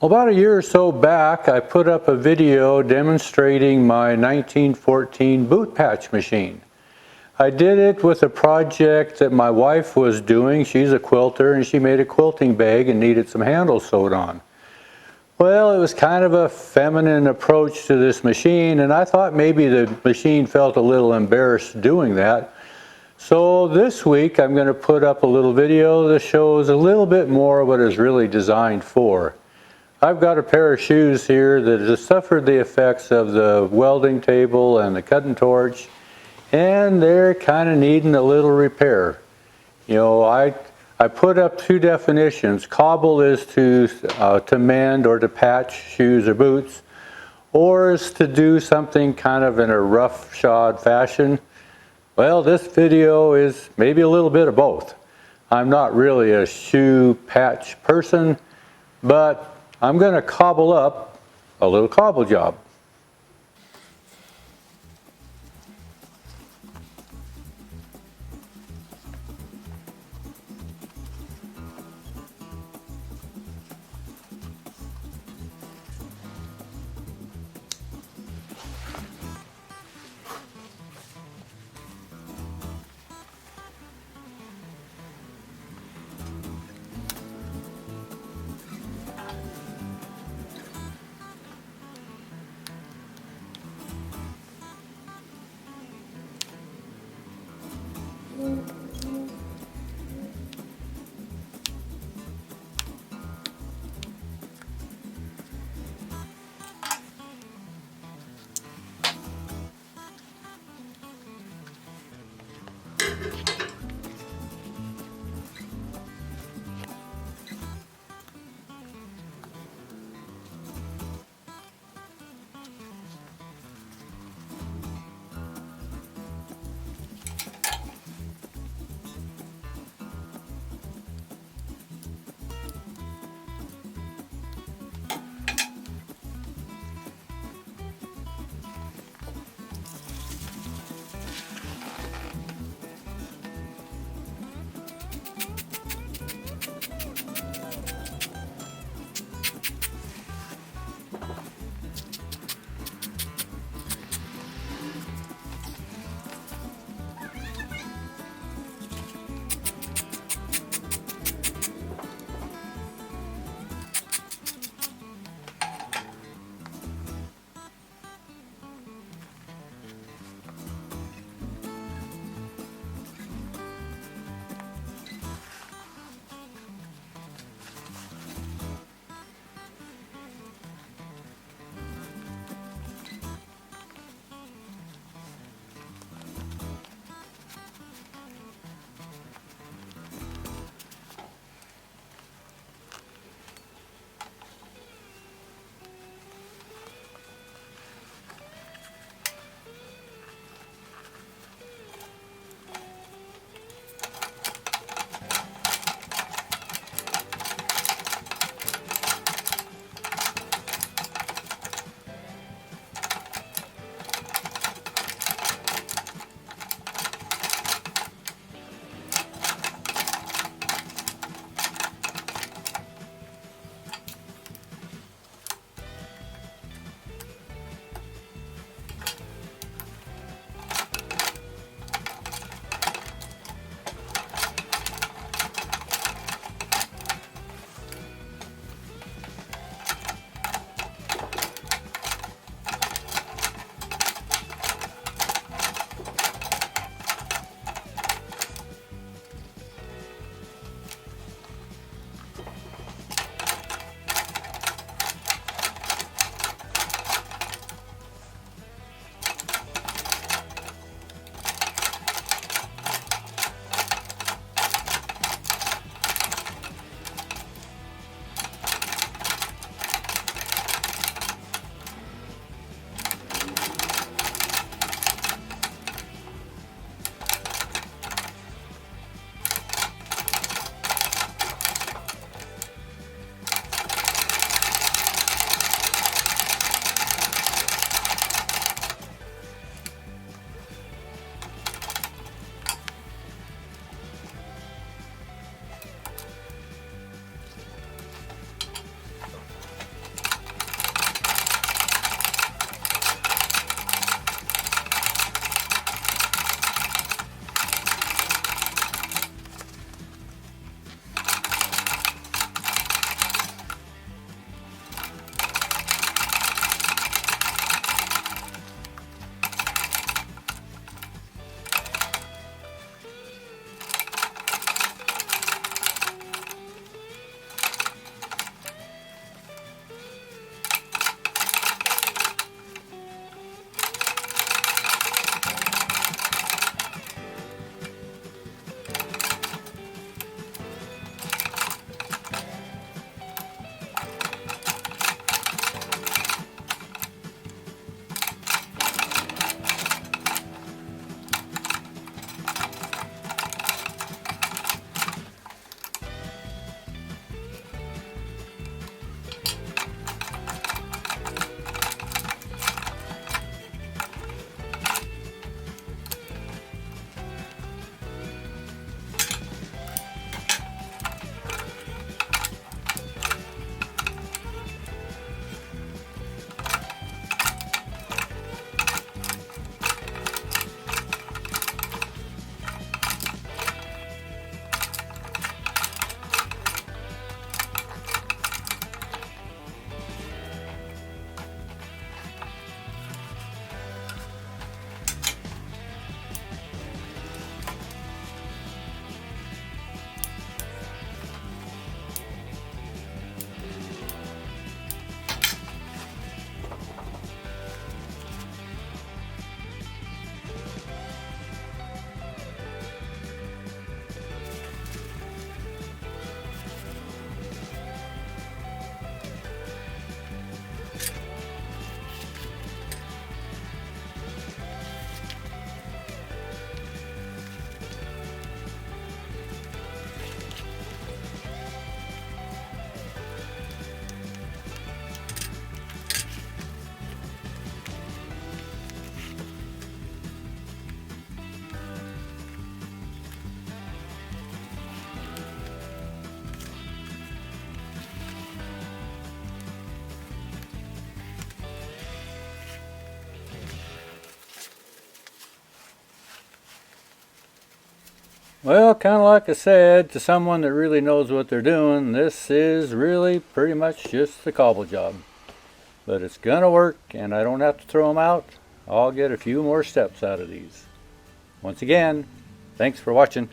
About a year or so back, I put up a video demonstrating my 1914 boot patch machine. I did it with a project that my wife was doing. She's a quilter and she made a quilting bag and needed some handles sewed on. Well, it was kind of a feminine approach to this machine, and I thought maybe the machine felt a little embarrassed doing that. So this week I'm going to put up a little video that shows a little bit more of what it's really designed for. I've got a pair of shoes here that has suffered the effects of the welding table and the cutting torch, and they're kind of needing a little repair. You know, I put up two definitions. Cobble is to mend or to patch shoes or boots, or is to do something kind of in a roughshod fashion. Well, this video is maybe a little bit of both. I'm not really a shoe patch person, but I'm going to cobble up a little cobble job. Well, kind of like I said, to someone that really knows what they're doing, this is really pretty much just a cobble job. But it's gonna work, and I don't have to throw them out. I'll get a few more steps out of these. Once again, thanks for watching.